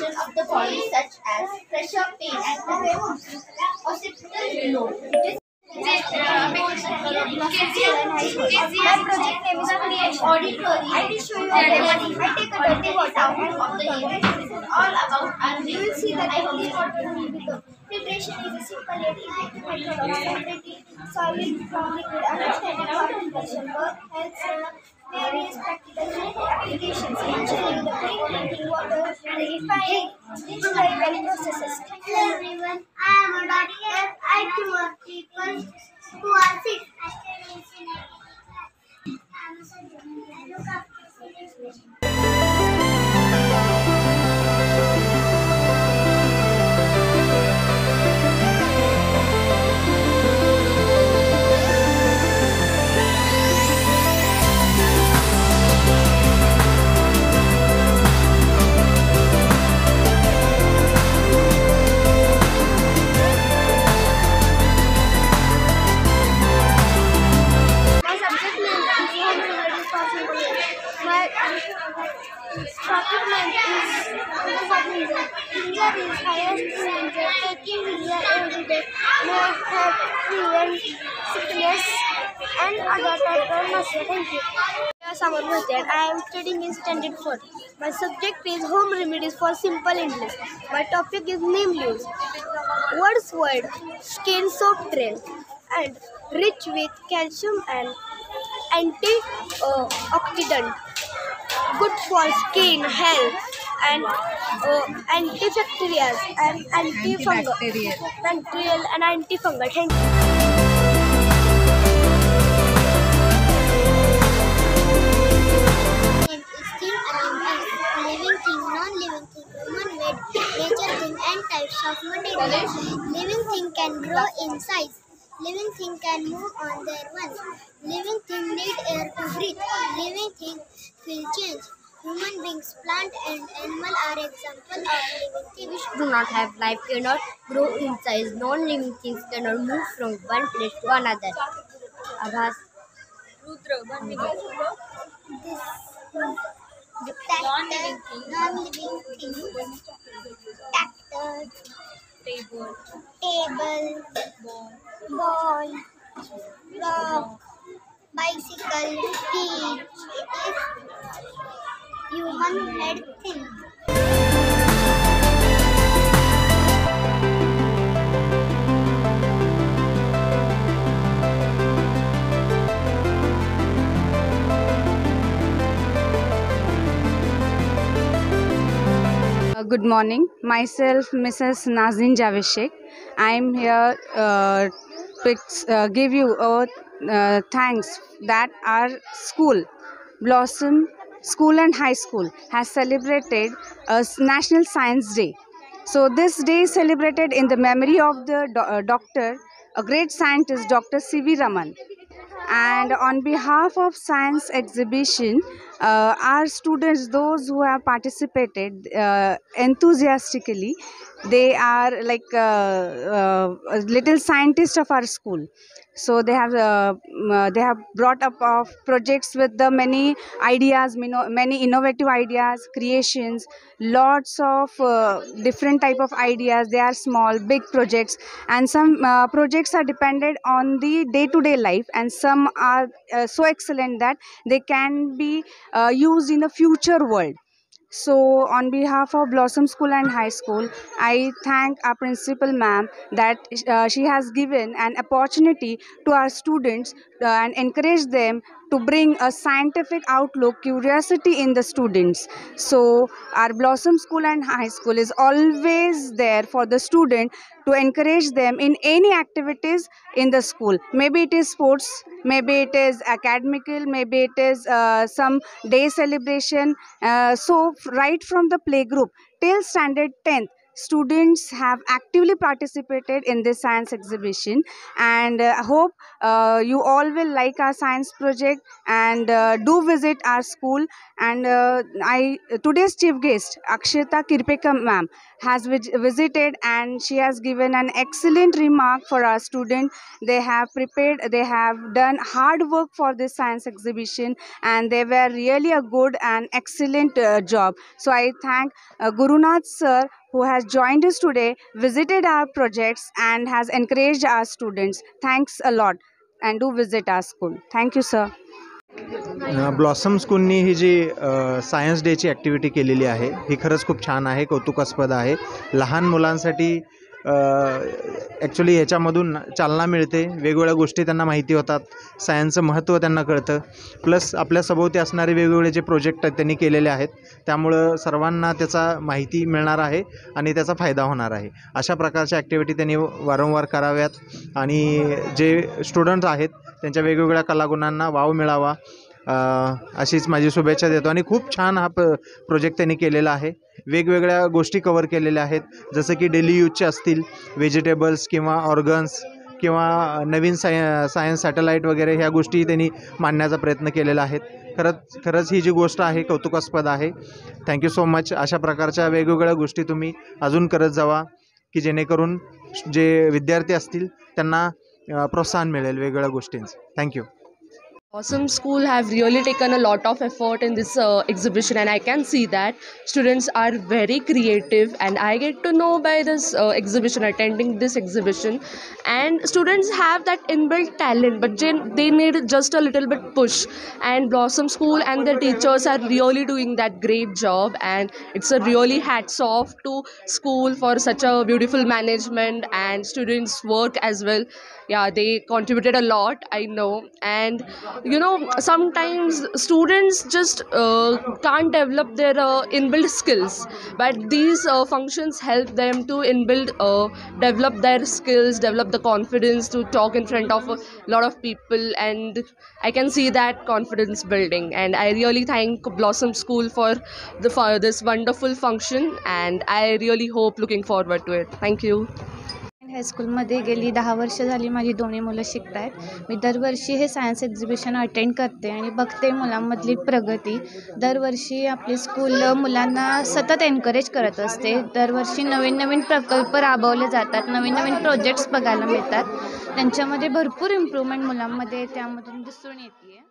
regions of the body such as pressure, pain, and occipital lobe. My project name is Creation Auditory. I will show you a demo. I take a dirty water of the event. This is all about our You will see that the clean water will become. Filtration is a simple yet effective method of separating solid from liquid. Understanding water filtration work helps various practical applications, ensuring the clean drinking water and refining chemical processes. Hello everyone, I am a doctor. I do work people who are sick. I am a surgeon. I look after serious patients. Topic name is Ginger is highest in danger. Taking ginger every day may help prevent sickness and other types of muscle. Thank you. Samar Bhatia. I am studying in standard 4. My subject is home remedies for simple English. My topic is neem leaves. Words word, skin soap trail, and rich with calcium and antioxidant. Good for skin health and antibacterial and bacterial and antifungal. Thank you. Name is thing around us. Living thing, non-living thing, human-made, nature thing, and types of material. Living thing can grow in size. Living thing can move on their own. Living thing need air to breathe. Living thing will change. Human beings, plant and animal are example of living things. Do not have life, cannot grow in size. Non-living things cannot move from one place to another. Abhas. Rudra, 1 minute. This non-living thing. Tractor, table, ball, rock, bicycle, teach. It is human-made thing. Good morning. Myself, Mrs. Nazin Javed Sheikh. I am here to give you thanks that our school, Blossom School and High School, has celebrated a National Science Day. So this day is celebrated in the memory of the doctor, a great scientist, Dr. C.V. Raman. And on behalf of science exhibition, our students, those who have participated enthusiastically, they are like little scientists of our school. So they have brought up of projects with the many ideas, many innovative ideas, creations, lots of different type of ideas. They are small, big projects, and some projects are dependent on the day-to-day life, and some are so excellent that they can be used in the future world. So on behalf of Blossom School and High School, I thank our principal ma'am that she has given an opportunity to our students and encourage them to bring a scientific outlook, curiosity in the students. So our Blossom School and High School is always there for the student to encourage them in any activities in the school. Maybe it is sports, maybe it is academical, maybe it is some day celebration. So right from the playgroup till standard 10th, students have actively participated in this science exhibition, and I hope you all will like our science project and do visit our school. And today's chief guest Akshita Kirpekar ma'am has visited, and she has given an excellent remark for our student. They have prepared, they have done hard work for this science exhibition, and they were really a good and excellent job. So I thank Gurunath sir, who has joined us today, visited our projects and has encouraged our students. Thanks a lot, and do visit our school. Thank you sir. Blossom स्कूलनी ही जी science डेची activity केलेली आहे ही खरंच खूप छान आहे, कौतुकास्पद आहे. लहान मुलांसाठी ॲक्च्युली ह्याच्यामधून चालना मिळते, वेगवेगळ्या गोष्टी त्यांना माहिती होतात, सायन्सचं महत्त्व त्यांना कळतं. प्लस आपल्या सभोवती असणारे वेगवेगळे जे प्रोजेक्ट आहेत त्यांनी केलेले आहेत, त्यामुळं सर्वांना त्याचा माहिती मिळणार आहे आणि त्याचा फायदा होणार आहे. अशा प्रकारच्या ॲक्टिव्हिटी त्यांनी वारंवार कराव्यात आणि जे स्टुडंट्स आहेत त्यांच्या वेगवेगळ्या कलागुणांना वाव मिळावा अशीच माझी शुभेच्छा देतो. आणि खूप छान हा प्रोजेक्ट त्यांनी केलेला आहे. वेगवेगळ्या गोष्टी कवर केलेल्या आहेत, जसं की डेली यूजचे असतील, व्हेजिटेबल्स किंवा ऑर्गन्स किंवा नवीन सायन्स सॅटेलाईट वगैरे ह्या गोष्टी त्यांनी मांडण्याचा प्रयत्न केलेला आहे. खरंच ही जी गोष्ट आहे कौतुकास्पद आहे. Thank you so much. अशा प्रकारच्या वेगवेगळ्या गोष्टी तुम्ही अजून करत जावा की जेणेकरून जे विद्यार्थी असतील त्यांना प्रोत्साहन मिळेल वेगवेगळ्या गोष्टींचं. Thank you. Blossom School have really taken a lot of effort in this exhibition, and I can see that students are very creative, and I get to know by this exhibition, attending this exhibition, and students have that inbuilt talent, but they need just a little bit push, and Blossom School and their teachers are really doing that great job, and it's a really hats off to school for such a beautiful management and students work as well. Yeah, they contributed a lot, I know. And you know, sometimes students just can't develop their inbuilt skills, but these functions help them to develop their skills, develop the confidence to talk in front of a lot of people, and I can see that confidence building. And I really thank Blossom School for this wonderful function, and I really hope looking forward to it. Thank you. हायस्कूलमध्ये गेली 10 वर्ष झाली माझी दोन्ही मुलं शिकत आहेत. मी दरवर्षी हे सायन्स एक्झिबिशन अटेंड करते आणि बघते मुलांमधली प्रगती. दरवर्षी आपली स्कूल मुलांना सतत एनकरेज करत असते. दरवर्षी नवीन नवीन प्रकल्प राबवले जातात, नवीन नवीन प्रोजेक्ट्स बघायला मिळतात. त्यांच्यामध्ये भरपूर इम्प्रूव्हमेंट मुलांमध्ये त्यामधून दिसून येते.